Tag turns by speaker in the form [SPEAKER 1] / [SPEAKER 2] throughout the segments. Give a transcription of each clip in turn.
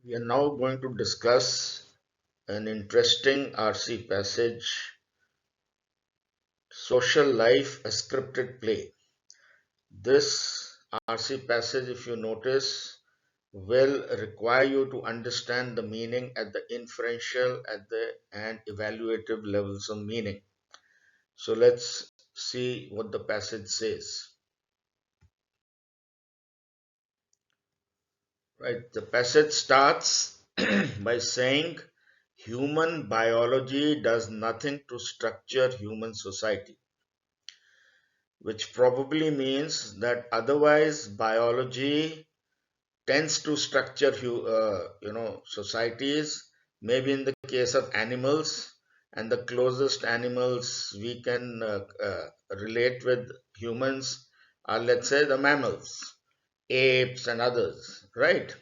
[SPEAKER 1] We are now going to discuss an interesting RC passage, Social Life, a Scripted Play. This RC passage, if you notice, will require you to understand the meaning at the inferential and evaluative levels of meaning. So let's see what the passage says. Right, the passage starts by saying human biology does nothing to structure human society, which probably means that otherwise biology tends to structure societies. Maybe in the case of animals, and the closest animals we can relate with humans are, let's say, the mammals, apes and others, right?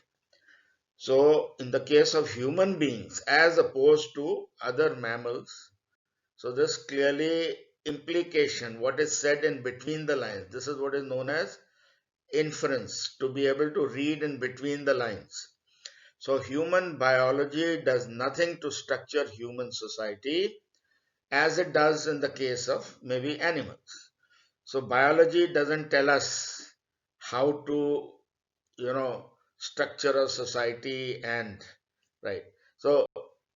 [SPEAKER 1] So in the case of human beings as opposed to other mammals, so this clearly implication, what is said in between the lines, this is what is known as inference, to be able to read in between the lines. So human biology does nothing to structure human society as it does in the case of maybe animals. So biology doesn't tell us how to, structure a society and right. So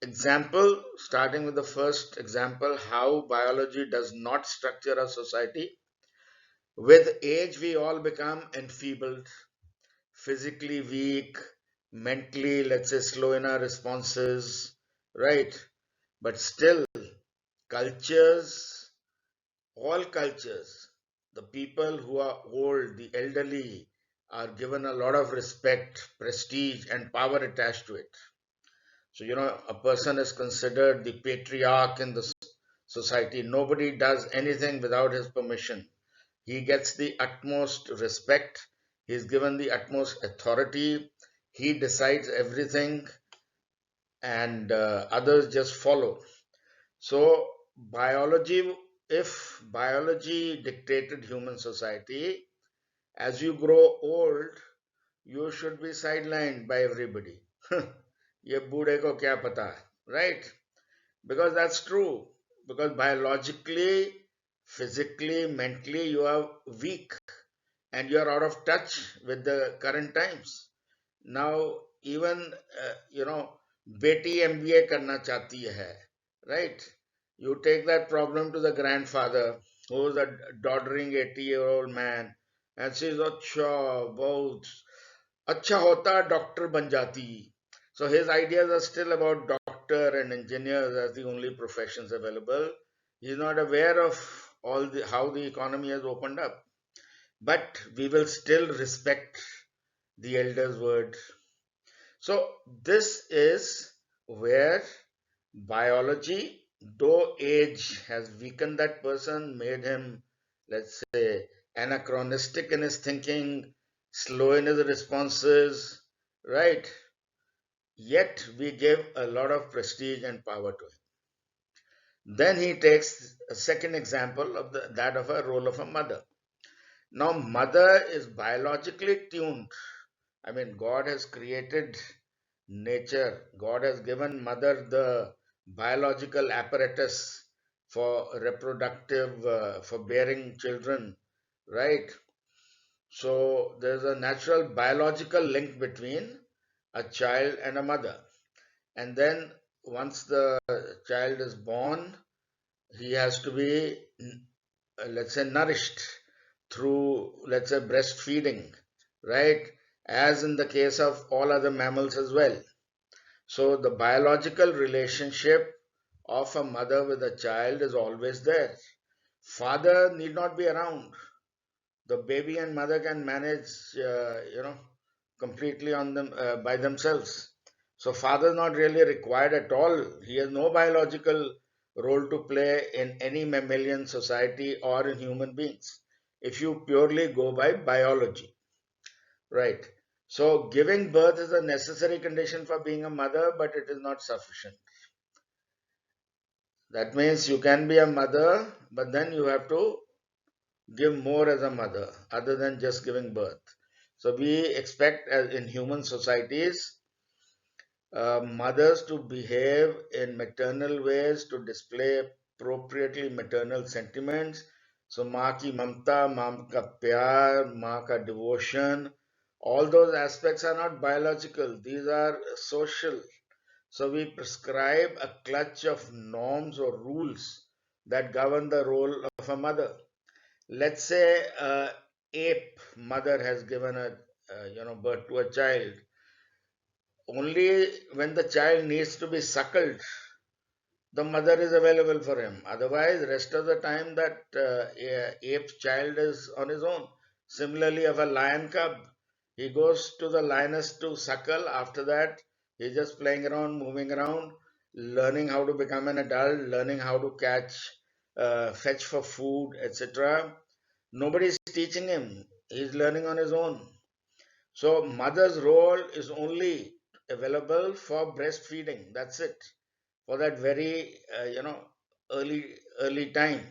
[SPEAKER 1] example, starting with the first example, how biology does not structure a society. With age, we all become enfeebled, physically weak, mentally, let's say, slow in our responses, right? But still, cultures, all cultures, the people who are old, the elderly, are given a lot of respect, prestige, and power attached to it. So, a person is considered the patriarch in the society. Nobody does anything without his permission. He gets the utmost respect. He is given the utmost authority. He decides everything, and others just follow. So, if biology dictated human society, as you grow old, you should be sidelined by everybody. ये बूढ़े को क्या पता, right? Because that's true. Because biologically, physically, mentally, you are weak and you are out of touch with the current times. Now, even, beti MBA karna chahti hai, right? You take that problem to the grandfather, who is a doddering 80-year-old man, and says, अच्छा बहुत अच्छा होता doctor बन जाती. So his ideas are still about doctor and engineers as the only professions available. He is not aware of how the economy has opened up. But we will still respect the elder's word. So this is where biology, though age has weakened that person, made him, let's say, anachronistic in his thinking, slow in his responses, right? Yet we give a lot of prestige and power to him. Then he takes a second example of that of a role of a mother. Now, mother is biologically tuned. I mean, God has created nature. God has given mother the biological apparatus for reproductive, for bearing children, right? So there's a natural biological link between a child and a mother. And then once the child is born, he has to be, let's say, nourished through, let's say, breastfeeding, right? As in the case of all other mammals as well. So the biological relationship of a mother with a child is always there. Father need not be around. The baby and mother can manage, completely on them by themselves. So father is not really required at all. He has no biological role to play in any mammalian society or in human beings. If you purely go by biology, right? So giving birth is a necessary condition for being a mother, but it is not sufficient. That means you can be a mother, but then you have to give more as a mother other than just giving birth. So we expect, as in human societies, mothers to behave in maternal ways to display appropriately maternal sentiments. So, माँ की ममता, माँ का प्यार, माँ का devotion, all those aspects are not biological, these are social. So, we prescribe a clutch of norms or rules that govern the role of a mother. Let's say ape mother has given a birth to a child. Only when the child needs to be suckled, the mother is available for him. Otherwise, rest of the time that ape's child is on his own. Similarly, of a lion cub, he goes to the lioness to suckle. After that, he's just playing around, moving around, learning how to become an adult, learning how to fetch for food, etc. Nobody is teaching him. He's learning on his own. So mother's role is only available for breastfeeding. That's it. For that very early time.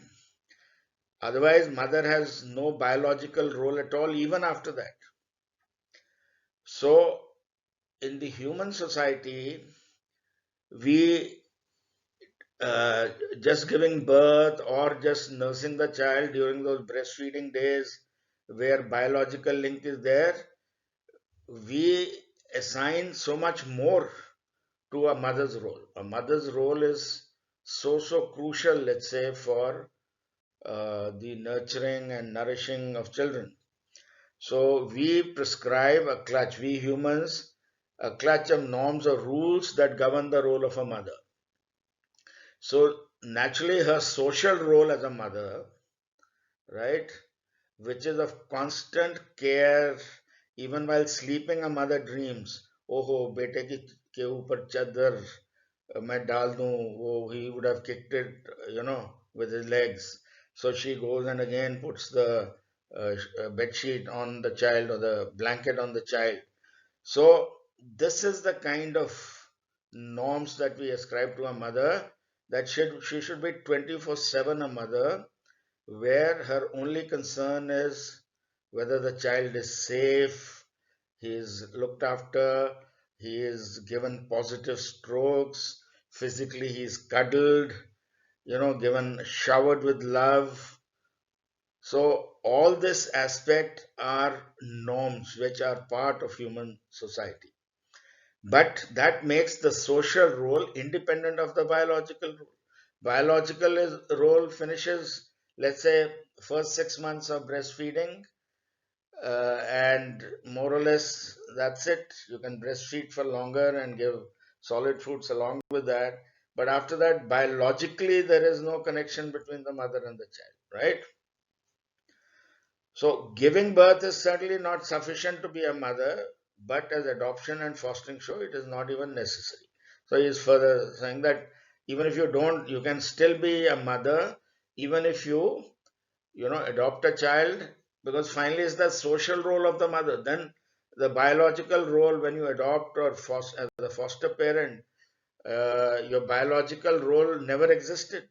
[SPEAKER 1] Otherwise, mother has no biological role at all even after that. So in the human society, we uh, just giving birth or just nursing the child during those breastfeeding days where biological link is there, we assign so much more to a mother's role. A mother's role is so crucial, let's say, for the nurturing and nourishing of children. So we prescribe a clutch, we humans, a clutch of norms or rules that govern the role of a mother. So naturally, her social role as a mother, right, which is of constant care, even while sleeping, a mother dreams, oh, bete ki के ऊपर चादर मैं डाल दूं, वो he would have kicked it, with his legs. So she goes and again puts the bed sheet on the child or the blanket on the child. So this is the kind of norms that we ascribe to a mother, that she should be 24/7 a mother, where her only concern is whether the child is safe, he is looked after, he is given positive strokes, physically he is cuddled, given showered with love. So all this aspect are norms which are part of human society. But that makes the social role independent of the biological role. Role finishes, let's say, first 6 months of breastfeeding, and more or less that's it. You can breastfeed for longer and give solid foods along with that. But after that, biologically, there is no connection between the mother and the child, right? So, giving birth is certainly not sufficient to be a mother, but as adoption and fostering show, it is not even necessary. So, he is further saying that even if you don't, you can still be a mother, even if you adopt a child, because finally it's the social role of the mother. Then the biological role, when you adopt or foster, as a foster parent, your biological role never existed,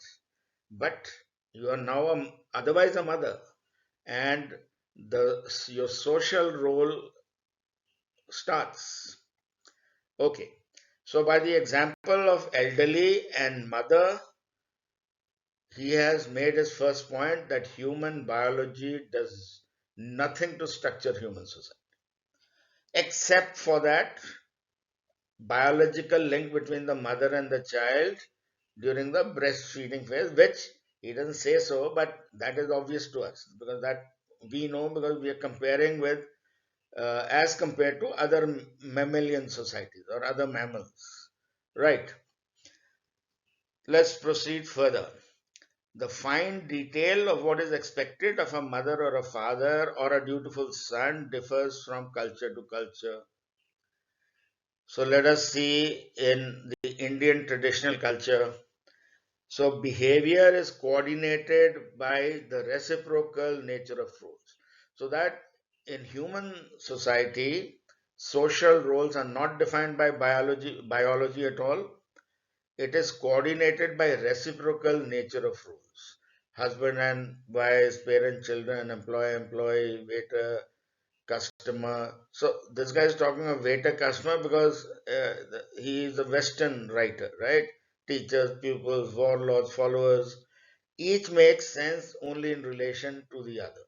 [SPEAKER 1] but you are now otherwise a mother, and your social role starts. Okay, so by the example of elderly and mother, he has made his first point that human biology does nothing to structure human society, except for that biological link between the mother and the child during the breastfeeding phase, which he doesn't say so, but that is obvious to us because that we know, because we are comparing with as compared to other mammalian societies or other mammals. Right. Let's proceed further. The fine detail of what is expected of a mother or a father or a dutiful son differs from culture to culture. So let us see in the Indian traditional culture. So behavior is coordinated by the reciprocal nature of roles. So that in human society, social roles are not defined by biology at all. It is coordinated by reciprocal nature of roles. Husband and wives, parent, children, employer, employee, waiter, customer. So this guy is talking of waiter customer because he is a Western writer, right? Teachers, pupils, warlords, followers, each makes sense only in relation to the other.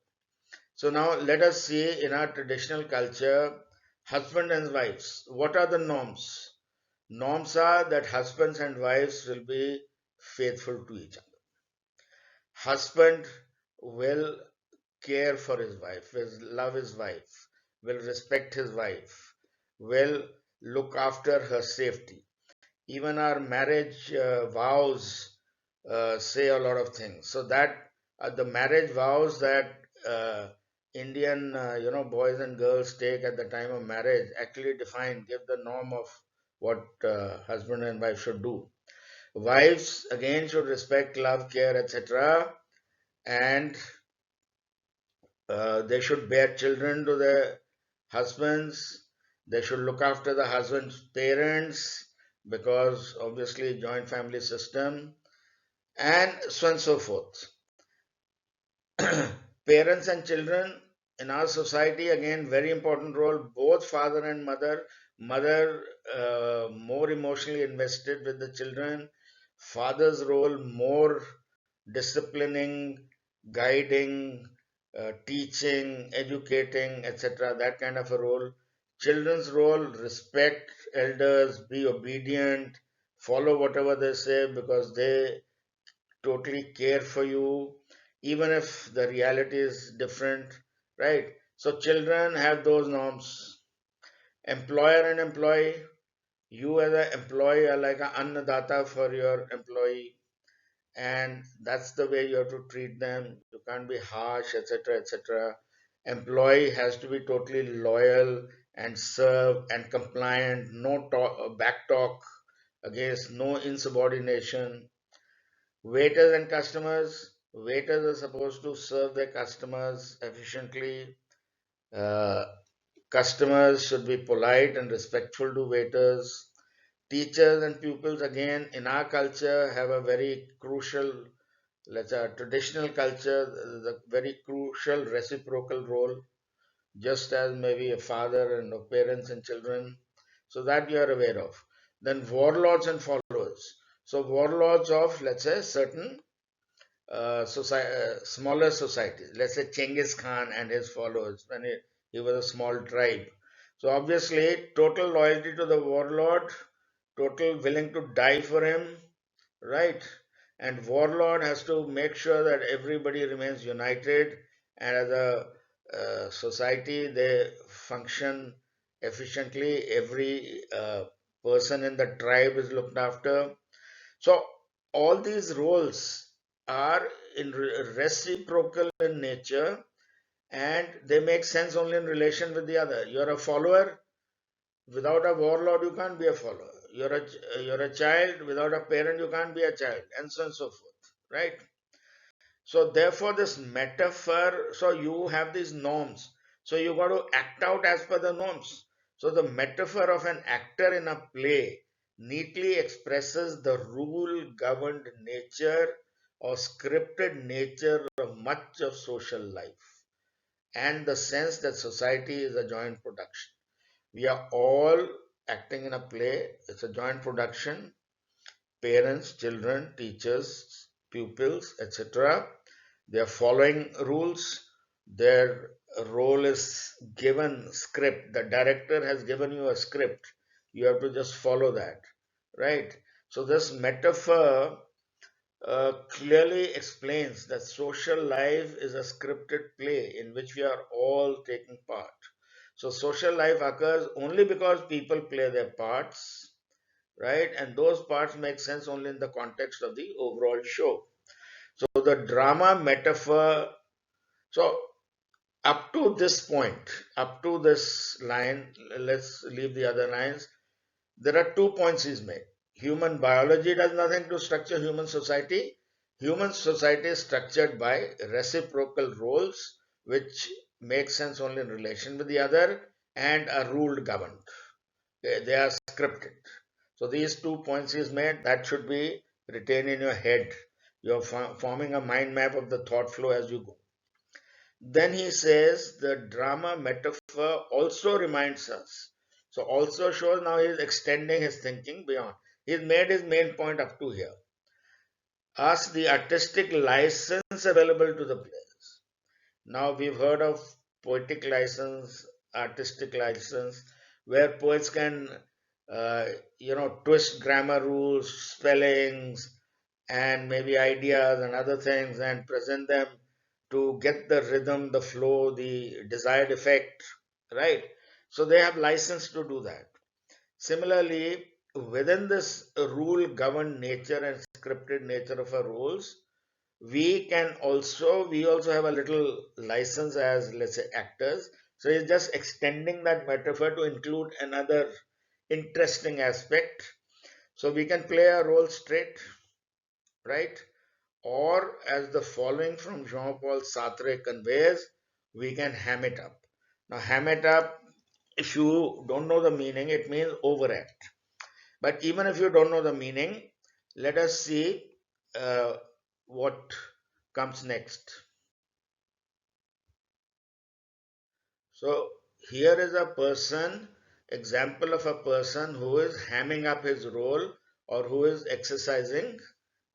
[SPEAKER 1] So now let us see in our traditional culture, husband and wives. What are the norms? Norms are that husbands and wives will be faithful to each other. Husband will care for his wife, will love his wife, will respect his wife, will look after her safety. Even our marriage vows say a lot of things. So that the marriage vows that Indian, boys and girls take at the time of marriage actually define, give the norm of what husband and wife should do. Wives again should respect, love, care, etc., and they should bear children to their husbands. They should look after the husband's parents because obviously joint family system, and so on and so forth. Parents and children in our society, again, very important role. Both father and mother. Mother more emotionally invested with the children. Father's role more disciplining, guiding, teaching, educating, etc. That kind of a role. Children's role: respect elders, be obedient, follow whatever they say because they totally care for you, even if the reality is different, right? So children have those norms. Employer and employee, you as an employee are like an annadata for your employee, and that's the way you have to treat them. You can't be harsh, etc., etc. Employee has to be totally loyal and serve and compliant. No talk, back talk against, no insubordination. Waiters and customers. Waiters are supposed to serve their customers efficiently. Uh, Customers should be polite and respectful to waiters. Teachers and pupils, again, in our culture, have a very crucial, let's say, traditional culture, the very crucial reciprocal role, just as maybe a father and parents and children. So that you are aware of. Then warlords and followers. So warlords of, let's say, certain smaller societies. Let's say Genghis Khan and his followers when he was a small tribe. So obviously, total loyalty to the warlord, total willing to die for him, right? And warlord has to make sure that everybody remains united, and as a society they function efficiently. Every person in the tribe is looked after. So all these roles are in reciprocal in nature, and they make sense only in relation with the other. You're a follower. Without a warlord, you can't be a follower. You're a child. Without a parent, you can't be a child, and so on and so forth. Right? So therefore, this metaphor. So you have these norms. So you got to act out as per the norms. So the metaphor of an actor in a play neatly expresses the rule-governed nature or scripted nature of much of social life and the sense that society is a joint production. We are all acting in a play. It's a joint production. Parents, children, teachers, pupils, etc. They are following rules. Their role is given script. The director has given you a script. You have to just follow that, right? So this metaphor clearly explains that social life is a scripted play in which we are all taking part. So social life occurs only because people play their parts, right? And those parts make sense only in the context of the overall show. So the drama metaphor, so up to this point, up to this line, let's leave the other lines. There are 2 points he's made. Human biology does nothing to structure human society. Human society is structured by reciprocal roles, which make sense only in relation with the other and are ruled governed. They are scripted. So these 2 points he's made, that should be retained in your head. You're forming a mind map of the thought flow as you go. Then he says the drama metaphor also reminds us. So also shows now he's extending his thinking beyond. He's made his main point up to here. Ask the artistic license available to the players. Now we've heard of poetic license, artistic license, where poets can, uh, twist grammar rules, spellings, and maybe ideas and other things and present them to get the rhythm, the flow, the desired effect, right? So they have license to do that. Similarly, within this rule governed nature and scripted nature of our rules, we also have a little license as, let's say, actors. So it's just extending that metaphor to include another interesting aspect. So we can play a role straight, right? Or as the following from Jean-Paul Sartre conveys, we can ham it up. Now, ham it up, if you don't know the meaning, it means overact. But even if you don't know the meaning, let us see uh, what comes next. So here is a person, example of a person who is hamming up his role or who is exercising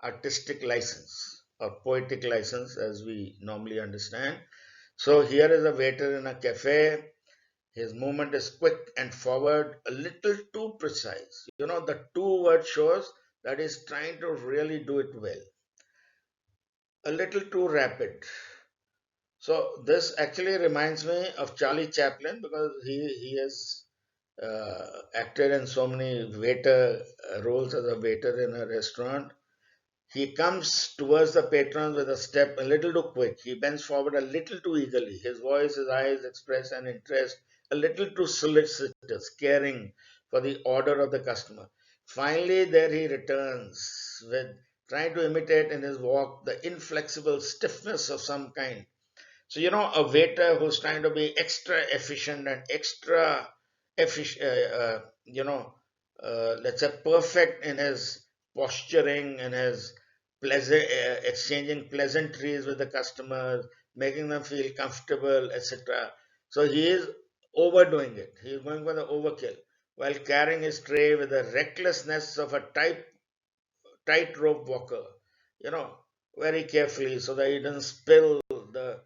[SPEAKER 1] artistic license or poetic license as we normally understand. So here is a waiter in a cafe. His movement is quick and forward, a little too precise. The two word shows that he's trying to really do it well. A little too rapid. So this actually reminds me of Charlie Chaplin because he has acted in so many waiter roles as a waiter in a restaurant. He comes towards the patrons with a step a little too quick. He bends forward a little too eagerly. His voice, his eyes express an interest a little too solicitous, caring for the order of the customer. Finally, there he returns with trying to imitate in his walk the inflexible stiffness of some kind. So, a waiter who's trying to be extra efficient and extra efficient, let's say perfect in his posturing and his exchanging pleasantries with the customers, making them feel comfortable, etc. So he is overdoing it. He is going for the overkill while carrying his tray with the recklessness of a tightrope walker, you know, very carefully so that he doesn't spill the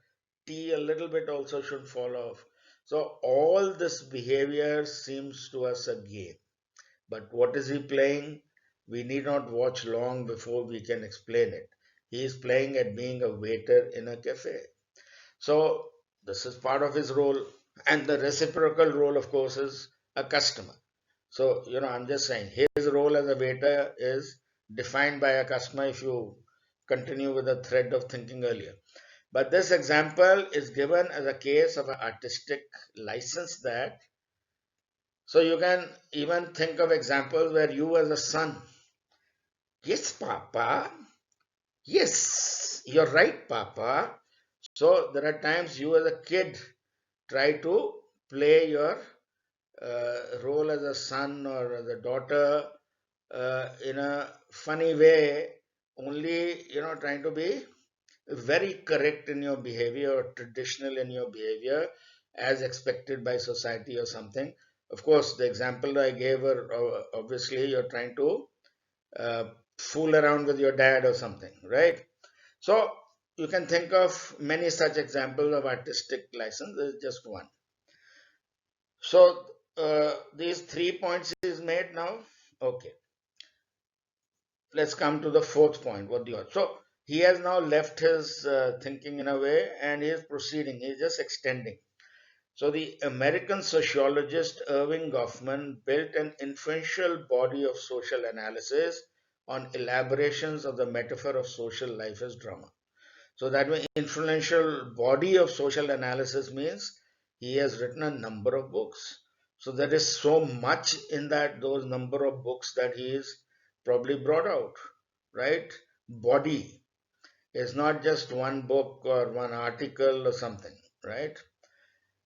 [SPEAKER 1] tea a little bit also should fall off. So all this behavior seems to us a game. But what is he playing? We need not watch long before we can explain it. He is playing at being a waiter in a cafe. So this is part of his role. And the reciprocal role, of course, is a customer. So, I'm just saying his role as a waiter is defined by a customer if you continue with the thread of thinking earlier. But this example is given as a case of an artistic license that, so you can even think of examples where you as a son, yes, Papa, yes, you're right, Papa. So there are times you as a kid try to play your role as a son or as a daughter in a funny way, only trying to be very correct in your behavior or traditional in your behavior as expected by society or something. Of course, the example I gave were obviously you're trying to uh, fool around with your dad or something, right? So you can think of many such examples of artistic license. This is just one. So these 3 points is made now. Okay, let's come to the fourth point. What do you? So he has now left his thinking in a way, and he is proceeding. He is just extending. So the American sociologist Irving Goffman built an influential body of social analysis on elaborations of the metaphor of social life as drama. So that way, influential body of social analysis means he has written a number of books. So there is so much in that those number of books that he is probably brought out, right? Body is not just one book or one article or something, right?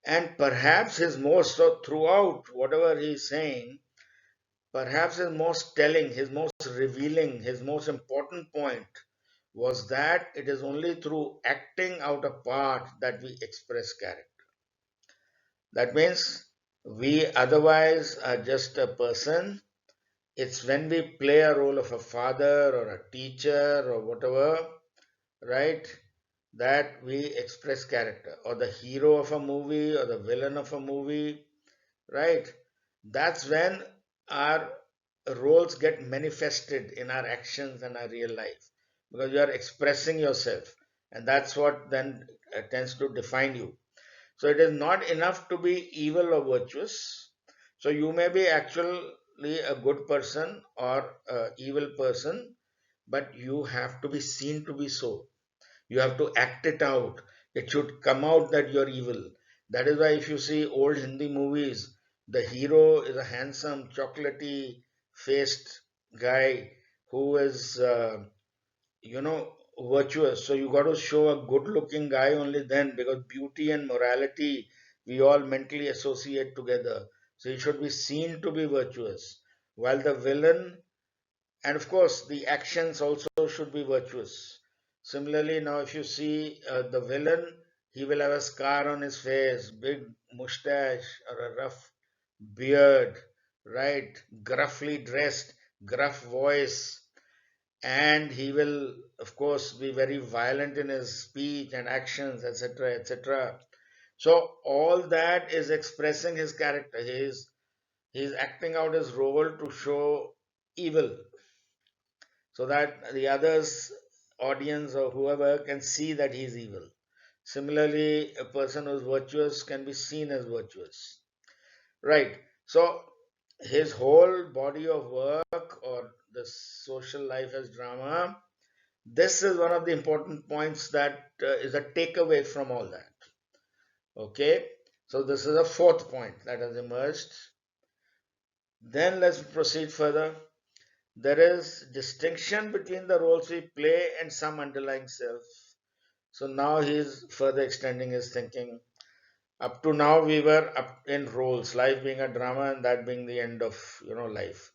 [SPEAKER 1] And perhaps his most, so throughout whatever he's saying, perhaps his most telling, his most revealing, his most important point was that it is only through acting out a part that we express character. That means we otherwise are just a person. It's when we play a role of a father or a teacher or whatever, right, that we express character, or the hero of a movie or the villain of a movie, right? That's when our roles get manifested in our actions and our real life, because you are expressing yourself, and that's what then tends to define you. So it is not enough to be evil or virtuous. So you may be actually a good person or a evil person, but you have to be seen to be so. You have to act it out. It should come out that you're evil. That is why if you see old Hindi movies, the hero is a handsome, chocolatey faced guy who is, virtuous. So you got to show a good looking guy only then, because beauty and morality we all mentally associate together. So he should be seen to be virtuous. While the villain, and of course the actions also should be virtuous. Similarly, now if you see the villain, he will have a scar on his face, big mustache or a rough beard, right, gruffly dressed, gruff voice, and he will of course be very violent in his speech and actions, etc., etc. So all that is expressing his character. He is acting out his role to show evil, so that the others, audience or whoever, can see that he is evil. Similarly, a person who is virtuous can be seen as virtuous, right? So his whole body of work, or the social life as drama, this is one of the important points that is a takeaway from all that. Okay, so this is a fourth point that has emerged. Then let's proceed further. There is distinction between the roles we play and some underlying self. So now he's further extending his thinking. Up to now we were up in roles, life being a drama and that being the end of life.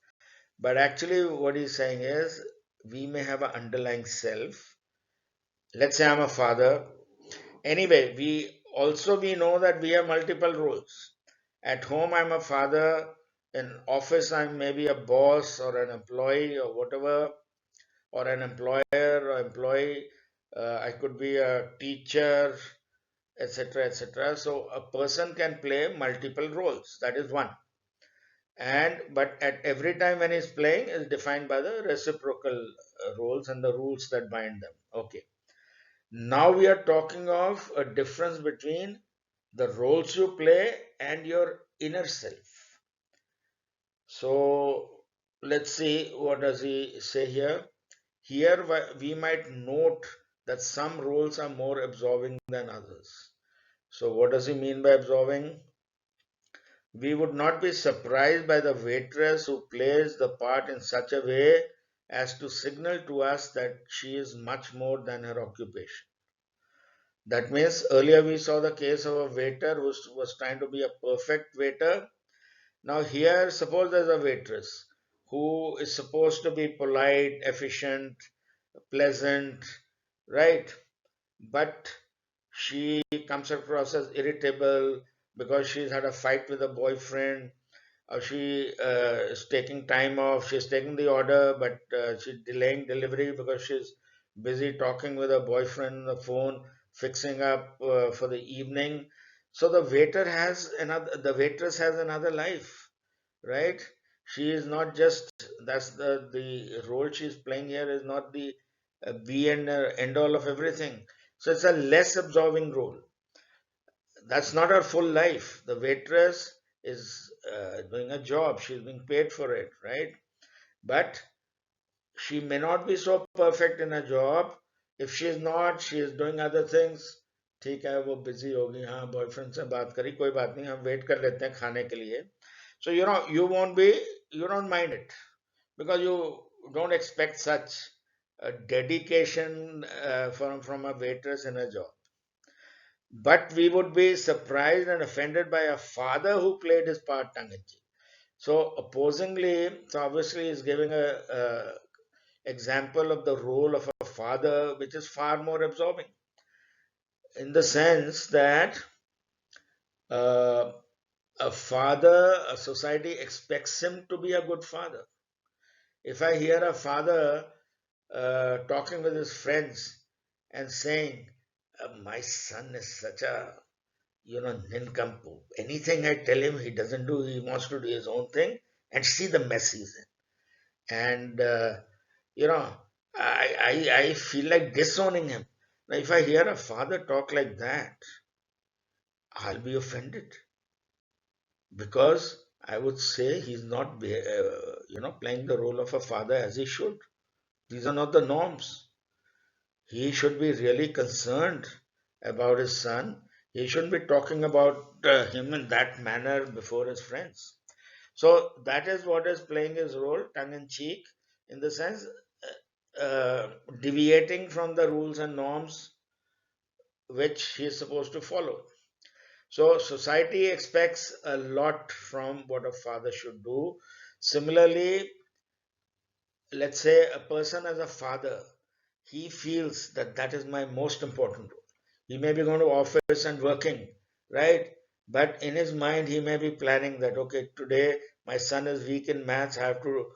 [SPEAKER 1] But actually what he's saying is we may have an underlying self. Let's say I'm a father. Anyway, we know that we have multiple roles. At home I'm a father, in office I'm maybe a boss or an employee or whatever, or an employer or employee. I could be a teacher, etc., etc. So a person can play multiple roles. That is one. And but at every time when he's playing is defined by the reciprocal roles and the rules that bind them. Okay. Now we are talking of a difference between the roles you play and your inner self. So let's see what does he say here. Here we might note that some roles are more absorbing than others. So what does he mean by absorbing? We would not be surprised by the waitress who plays the part in such a way as to signal to us that she is much more than her occupation. That means earlier we saw the case of a waiter who was trying to be a perfect waiter. Now, here, suppose there's a waitress who is supposed to be polite, efficient, pleasant, right? But she comes across as irritable because she's had a fight with a boyfriend, or she is taking time off. She's taking the order, but she's delaying delivery because she's busy talking with her boyfriend on the phone, fixing up for the evening. So the waitress has another life, right? She is not just, that's the role she's playing here is not the be and end all of everything. So it's a less absorbing role. That's not her full life. The waitress is doing a job, she's being paid for it, right? But she may not be so perfect in a job. If she is not, she is doing other things. ठीक है, वो busy होगी, हाँ boyfriend से बात करी, कोई बात नहीं, हम वेट कर लेते हैं खाने के लिए. So you won't be, you don't mind it, because you don't expect such a dedication from a waitress in a job. But we would be surprised and offended by a father who played his part tongue in cheek. So opposingly, so obviously he's giving a example of the role of a father, which is far more absorbing, in the sense that A father, a society expects him to be a good father. If I hear a father talking with his friends and saying, my son is such a, nincompoop. Anything I tell him, he doesn't do. He wants to do his own thing, and see the mess he's in. And, you know, I feel like disowning him. Now, if I hear a father talk like that, I'll be offended because I would say he's not, playing the role of a father as he should. These are not the norms. He should be really concerned about his son. He shouldn't be talking about him in that manner before his friends. So that is what is playing his role, tongue in cheek, in the sense deviating from the rules and norms which he is supposed to follow. So society expects a lot from what a father should do. Similarly, let's say a person as a father, he feels that that is my most important role. He may be going to office and working, right? But in his mind, he may be planning that, okay, today my son is weak in maths. I have to,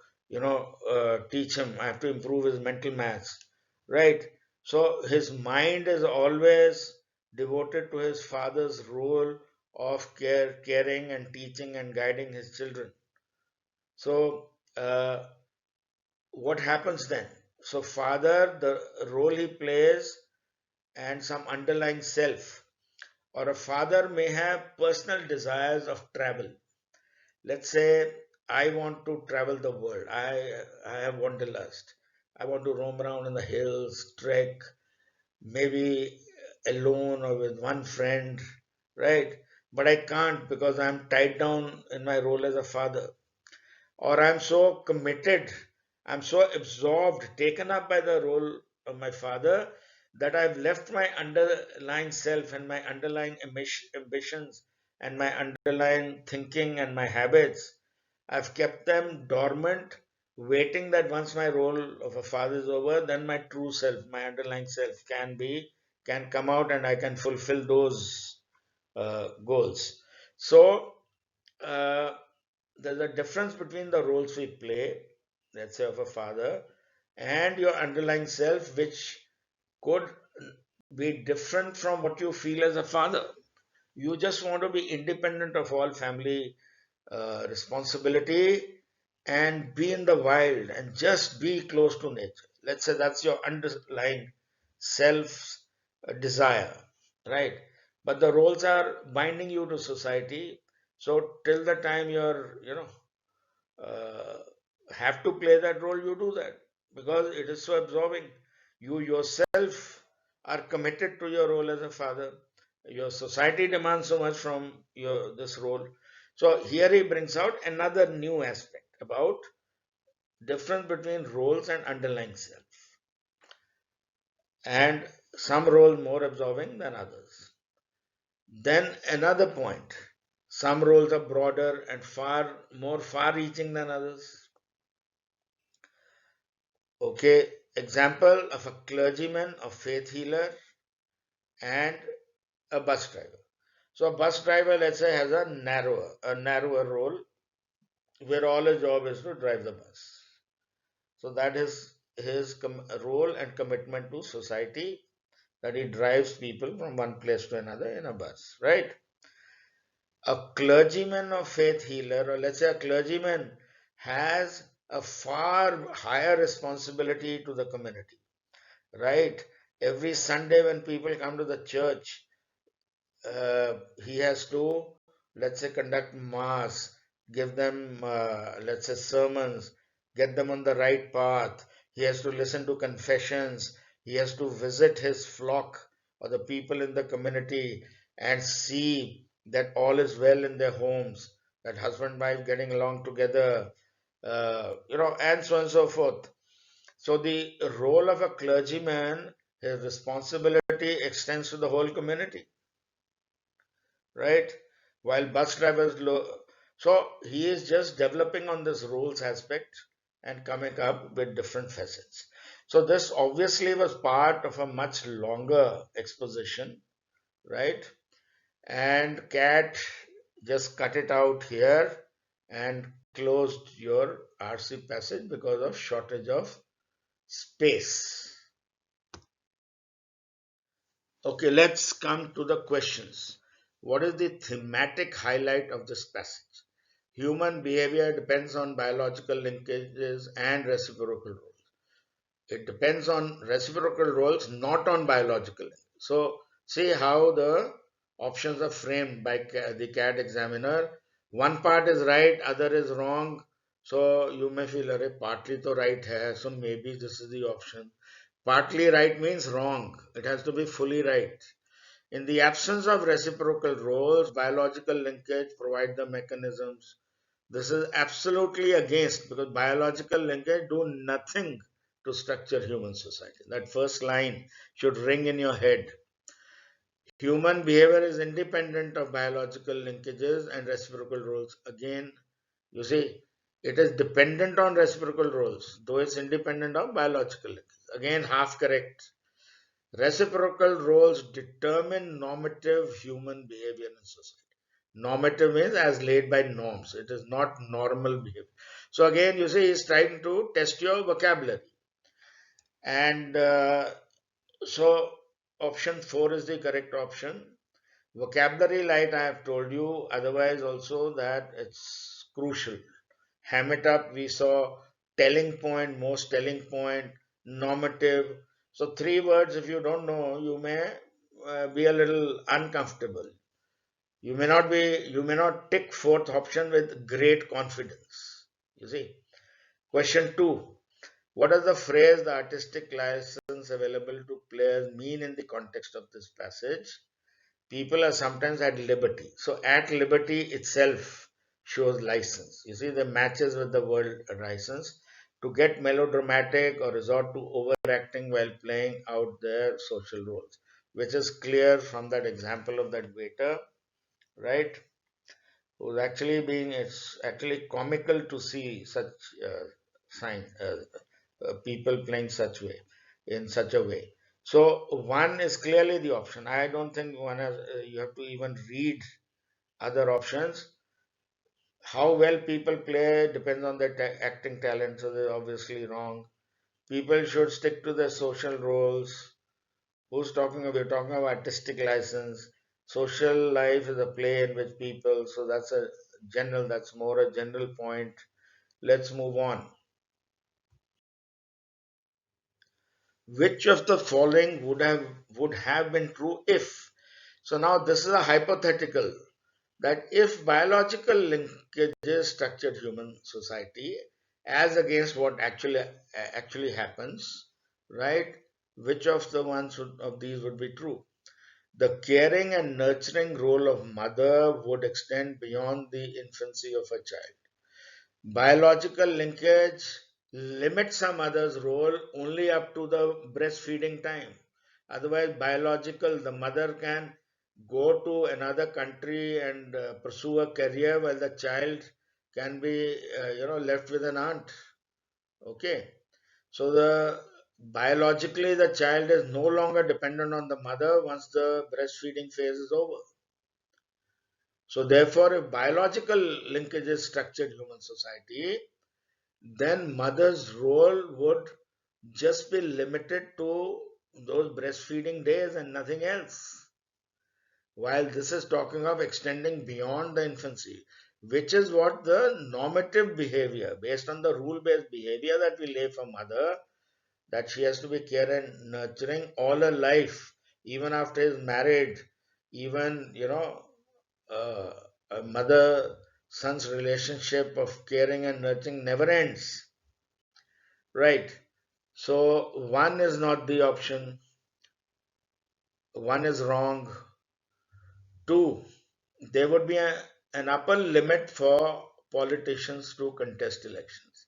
[SPEAKER 1] teach him. I have to improve his mental maths, right? So his mind is always devoted to his father's role of caring and teaching and guiding his children. So, what happens then? So, father, the role he plays, and some underlying self, or a father may have personal desires of travel. Let's say I want to travel the world. I have wanderlust. I want to roam around in the hills, trek, maybe alone or with one friend, right? But I can't because I'm tied down in my role as a father. Or I'm so committed, I'm so absorbed, taken up by the role of my father that I've left my underlying self and my underlying ambitions and my underlying thinking and my habits. I've kept them dormant, waiting that once my role of a father is over, then my true self, my underlying self can come out and I can fulfill those goals. So, uh, there's a difference between the roles we play, let's say of a father, and your underlying self, which could be different from what you feel as a father. You just want to be independent of all family responsibility and be in the wild and just be close to nature. Let's say that's your underlying self desire, right? But the roles are binding you to society. So till the time you're, uh, have to play that role, you do that because it is so absorbing. You yourself are committed to your role as a father. Your society demands so much from your this role. So here he brings out another new aspect about difference between roles and underlying self, and some roles more absorbing than others. Then another point: some roles are broader and far more far-reaching than others. Okay, example of a clergyman, a faith healer, and a bus driver. So a bus driver, let's say, has a narrower role where all his job is to drive the bus. So that is his role and commitment to society, that he drives people from one place to another in a bus, right? A clergyman or faith healer, or let's say a clergyman, has a far higher responsibility to the community, right? Every Sunday when people come to the church, he has to, let's say, conduct mass, give them, let's say, sermons, get them on the right path. He has to listen to confessions. He has to visit his flock or the people in the community and see that all is well in their homes, that husband and wife getting along together, and so on and so forth. So the role of a clergyman, his responsibility extends to the whole community, right? While bus drivers, so he is just developing on this roles aspect and coming up with different facets. So this obviously was part of a much longer exposition, right? And Cat just cut it out here and closed your RC passage because of shortage of space. Okay, let's come to the questions. What is the thematic highlight of this passage? Human behavior depends on biological linkages and reciprocal roles. It depends on reciprocal roles, not on biological. So, see how the options are framed by the CAT examiner. One part is right, other is wrong. So, you may feel, "Arey, partly to right hai, so maybe this is the option." Partly right means wrong. It has to be fully right. In the absence of reciprocal roles, biological linkage provide the mechanisms. This is absolutely against, because biological linkage do nothing to structure human society. That first line should ring in your head. Human behavior is independent of biological linkages and reciprocal roles. Again, you see, it is dependent on reciprocal roles, though it's independent of biological linkages. Again, half correct. Reciprocal roles determine normative human behavior in society. Normative means as laid by norms. It is not normal behavior. So again, you see, he's trying to test your vocabulary. And so option 4 is the correct option. Vocabulary light, I have told you, otherwise also that it's crucial. Ham it up, we saw telling point, most telling point, normative. So three words, if you don't know, you may be a little uncomfortable. You may not tick fourth option with great confidence. You see. Question 2. What does the phrase the artistic license available to players mean in the context of this passage? People are sometimes at liberty. So at liberty itself shows license. You see, the matches with the word license to get melodramatic or resort to overacting while playing out their social roles, which is clear from that example of that waiter, right? Who's actually being, it's actually comical to see such sign people playing such way in such a way. So one is clearly the option. I don't think one has, you have to even read other options. How well people play depends on their acting talent, so they're obviously wrong. People should stick to their social roles. Who's talking about? We're talking about artistic license. Social life is a play in which people, so that's more a general point. Let's move on. Which of the following would have been true if? So now this is a hypothetical, that if biological linkages structured human society as against what actually happens, right? Which of the of these would be true? The caring and nurturing role of mother would extend beyond the infancy of a child. Biological linkage limits a mother's role only up to the breastfeeding time. Otherwise, the mother can go to another country and pursue a career while the child can be, left with an aunt. Okay. So biologically, the child is no longer dependent on the mother once the breastfeeding phase is over. So therefore, if biological linkages structured human society, then mother's role would just be limited to those breastfeeding days and nothing else. While this is talking of extending beyond the infancy, which is what the normative behavior, based on the rule based behavior that we lay for mother, that she has to be care and nurturing all her life, even after is married, even, uh, a mother son's relationship of caring and nurturing never ends. Right. So one is not the option, one is wrong. Two, there would be an upper limit for politicians to contest elections.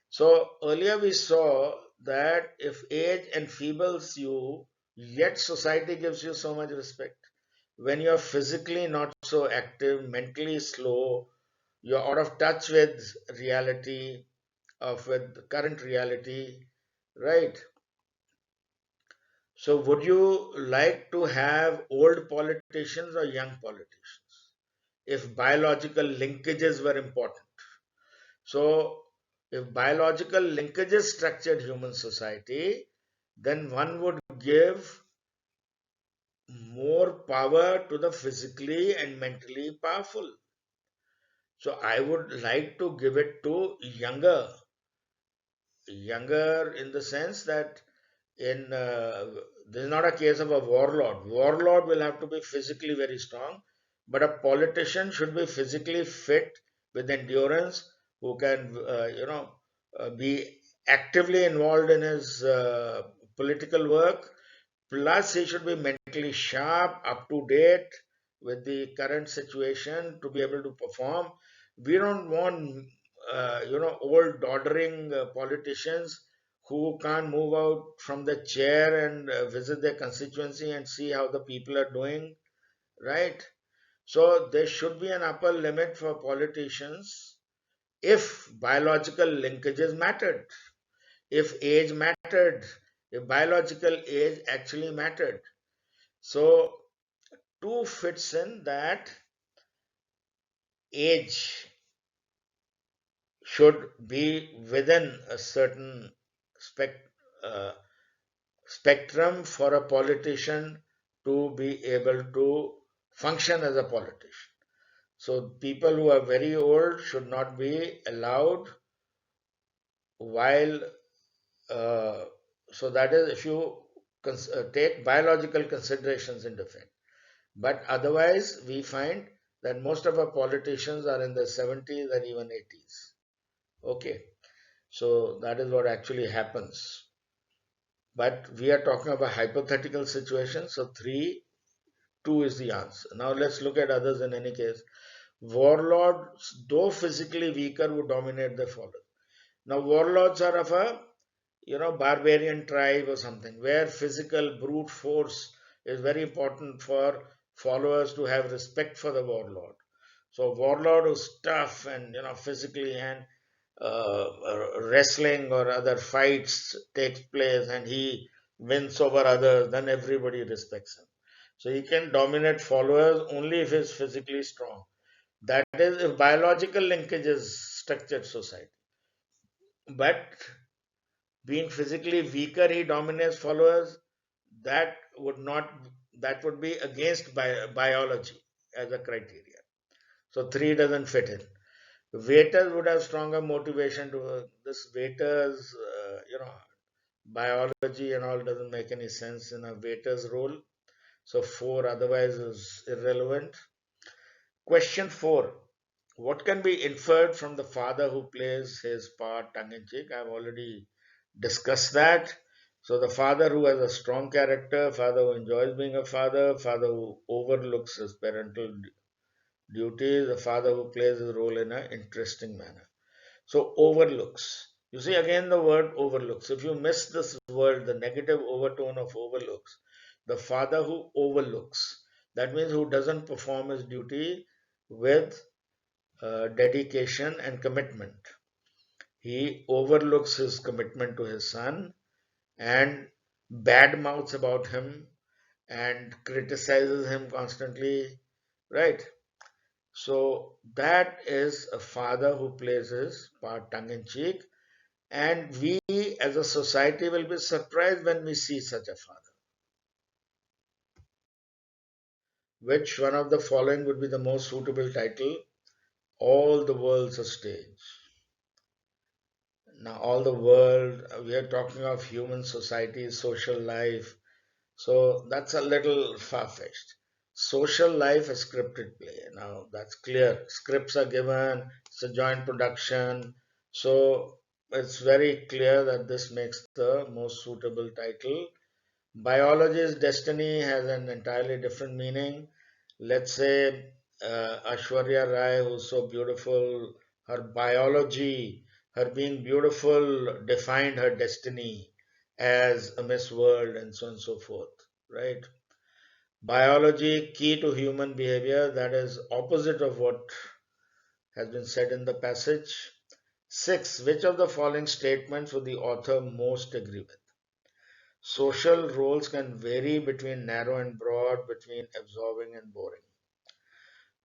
[SPEAKER 1] So earlier we saw that if age enfeebles you, yet society gives you so much respect. When you're physically not so active, mentally slow, you're out of touch with reality, with current reality, right? So, would you like to have old politicians or young politicians? if biological linkages were important. So, if biological linkages structured human society, then one would give more power to the physically and mentally powerful. So, I would like to give it to younger in the sense that in this is not a case of a warlord. Warlord will have to be physically very strong, but a politician should be physically fit with endurance, who can be actively involved in his political work. Plus, he should be mentally sharp, up to date with the current situation to be able to perform. We don't want, old doddering politicians who can't move out from the chair and visit their constituency and see how the people are doing, right? So, there should be an upper limit for politicians if biological linkages mattered, if age mattered, if biological age actually mattered. So, 2 fits in that age should be within a certain spec, uh, spectrum for a politician to be able to function as a politician. So, people who are very old should not be allowed while, uh, so that is if you take biological considerations into effect. But otherwise, we find that most of our politicians are in their 70s and even 80s. Okay, so that is what actually happens. But we are talking about hypothetical situations, so 3, 2 is the answer. Now let's look at others in any case. Warlords, though physically weaker, would dominate their followers. Now, warlords are of a barbarian tribe or something where physical brute force is very important for followers to have respect for the warlord. So warlord who's tough and physically, and wrestling or other fights takes place and he wins over others, then everybody respects him. So he can dominate followers only if he's physically strong. That is if biological linkages structured society. But being physically weaker, he dominates followers. That would not. That would be against biology as a criteria. So 3 doesn't fit in. Waiters would have stronger motivation to this. Waiters, biology and all doesn't make any sense in a waiter's role. So 4 otherwise is irrelevant. Question 4. What can be inferred from the father who plays his part tongue in cheek? I've already discussed that. So, the father who has a strong character, father who enjoys being a father, father who overlooks his parental duties, the father who plays his role in an interesting manner. So, overlooks. You see, again, the word overlooks. If you miss this word, the negative overtone of overlooks, the father who overlooks, that means who doesn't perform his duty with dedication and commitment. He overlooks his commitment to his son and bad mouths about him and criticizes him constantly, right? So that is a father who plays his part tongue in cheek, and we as a society will be surprised when we see such a father. Which one of the following would be the most suitable title? All the world's a stage. Now, all the world, we are talking of human society, social life. So that's a little far fetched. Social life is scripted play. Now, that's clear. Scripts are given, it's a joint production. So it's very clear that this makes the most suitable title. Biology's destiny has an entirely different meaning. Let's say Ashwarya Rai, who's so beautiful, her biology, her being beautiful, defined her destiny as a Miss World and so on and so forth, right? Biology, key to human behavior, that is opposite of what has been said in the passage. 6. Which of the following statements would the author most agree with? Social roles can vary between narrow and broad, between absorbing and boring.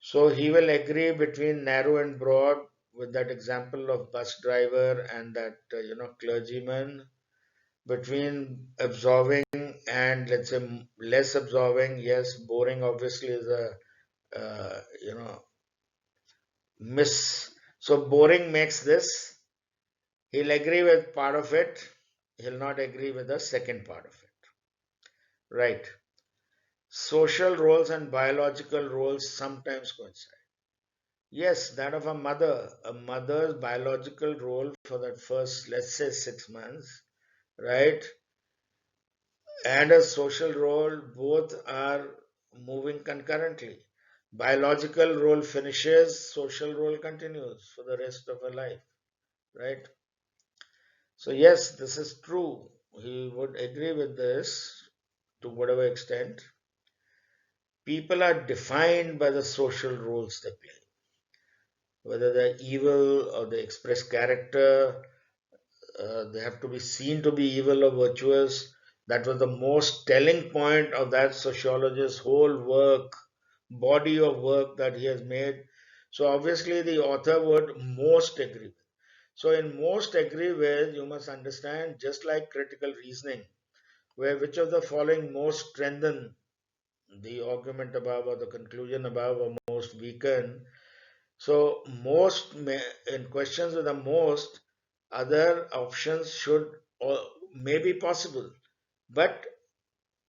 [SPEAKER 1] So he will agree between narrow and broad with that example of bus driver and that clergyman, between absorbing and let's say less absorbing. Yes, boring obviously is a miss. So boring makes this. He'll agree with part of it. He'll not agree with the second part of it. Right. Social roles and biological roles sometimes coincide. Yes, that of a mother's biological role for that first, let's say, 6 months, right? And a social role, both are moving concurrently. Biological role finishes, social role continues for the rest of her life, right? So, yes, this is true. He would agree with this to whatever extent. People are defined by the social roles they play, whether they're evil or they express character. They have to be seen to be evil or virtuous. That was the most telling point of that sociologist's whole work, body of work that he has made. So, obviously, the author would most agree with. So, in most agree with, you must understand, just like critical reasoning, where which of the following most strengthen the argument above or the conclusion above or most weaken. So most in questions with the most, other options should or may be possible, but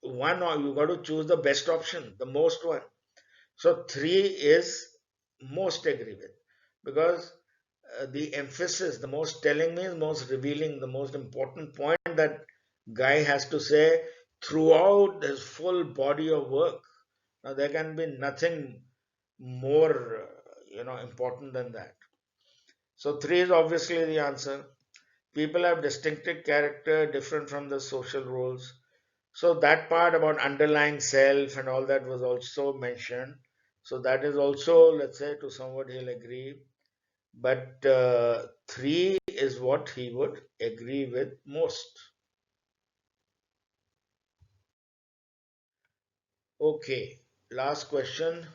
[SPEAKER 1] one or you got to choose the best option, the most one. So three is most agree with, because the emphasis, the most telling means most revealing, the most important point that guy has to say throughout his full body of work. Now there can be nothing more important than that. So three is obviously the answer. People have distinctive character different from the social roles. So that part about underlying self and all that was also mentioned. So that is also, let's say, to somewhat he'll agree. But three is what he would agree with most. Okay, last question.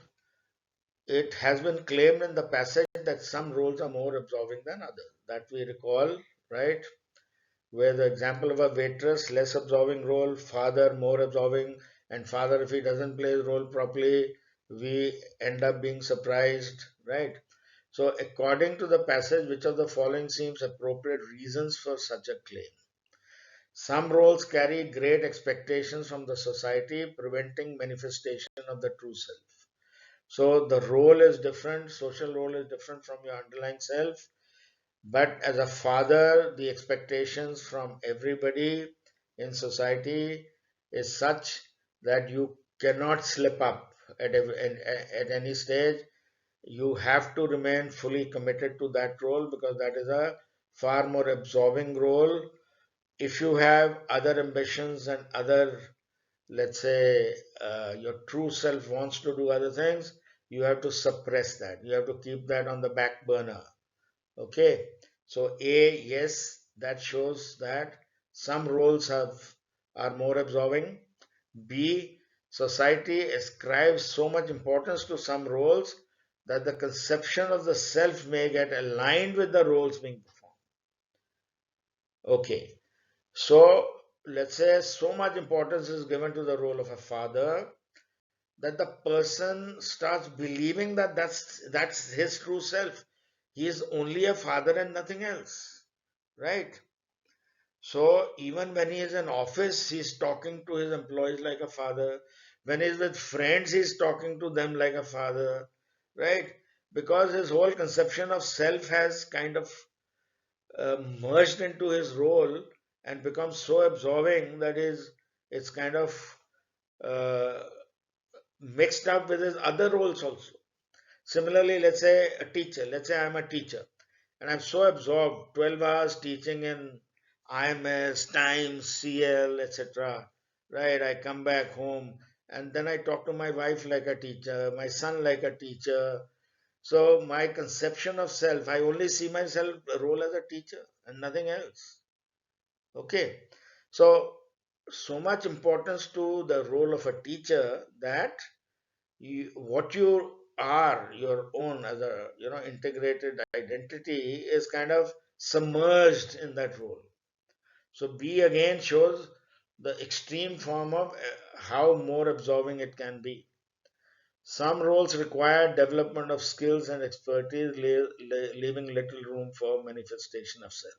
[SPEAKER 1] It has been claimed in the passage that some roles are more absorbing than others. That we recall, right? Where the example of a waitress, less absorbing role, father, more absorbing, and father, if he doesn't play his role properly, we end up being surprised, right? So, according to the passage, which of the following seems appropriate reasons for such a claim? Some roles carry great expectations from the society, preventing manifestation of the true self. So, the role is different, social role is different from your underlying self, but as a father, the expectations from everybody in society is such that you cannot slip up at any stage. You have to remain fully committed to that role because that is a far more absorbing role. If you have other ambitions and other, let's say, your true self wants to do other things, you have to suppress that. You have to keep that on the back burner. Okay, so A, yes, that shows that some roles are more absorbing. B, society ascribes so much importance to some roles that the conception of the self may get aligned with the roles being performed. Okay, so let's say so much importance is given to the role of a father that the person starts believing that that's his true self. He is only a father and nothing else, right? So even when he is in office, he's talking to his employees like a father. When he's with friends, he's talking to them like a father, right? Because his whole conception of self has kind of merged into his role and become so absorbing that is it's kind of uh, mixed up with his other roles also. Similarly, let's say a teacher. Let's say I'm a teacher and I'm so absorbed 12 hours teaching in IMS, Times, CL, etc. Right? I come back home and then I talk to my wife like a teacher, my son like a teacher. So my conception of self, I only see myself role as a teacher and nothing else. Okay. So so much importance to the role of a teacher that what you are your own as a integrated identity is kind of submerged in that role. So B again shows the extreme form of how more absorbing it can be. Some roles require development of skills and expertise, leaving little room for manifestation of self.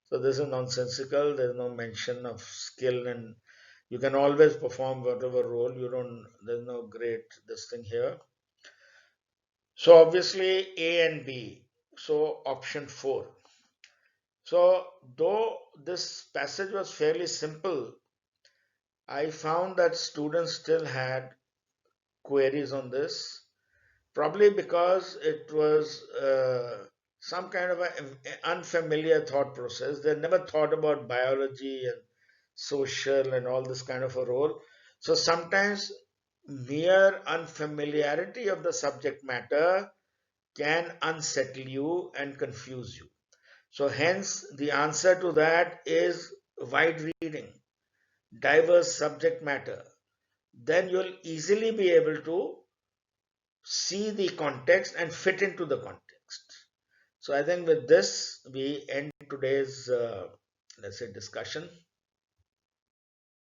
[SPEAKER 1] So this is nonsensical. There's no mention of skill, and you can always perform whatever role. You don't. There's no great this thing here. So obviously A and B. So option four. So though this passage was fairly simple, I found that students still had queries on this. Probably because it was some kind of an unfamiliar thought process. They never thought about biology and social and all this kind of a role. So sometimes mere unfamiliarity of the subject matter can unsettle you and confuse you. So, hence, the answer to that is wide reading, diverse subject matter. Then you'll easily be able to see the context and fit into the context. So I think with this we end today's let's say discussion.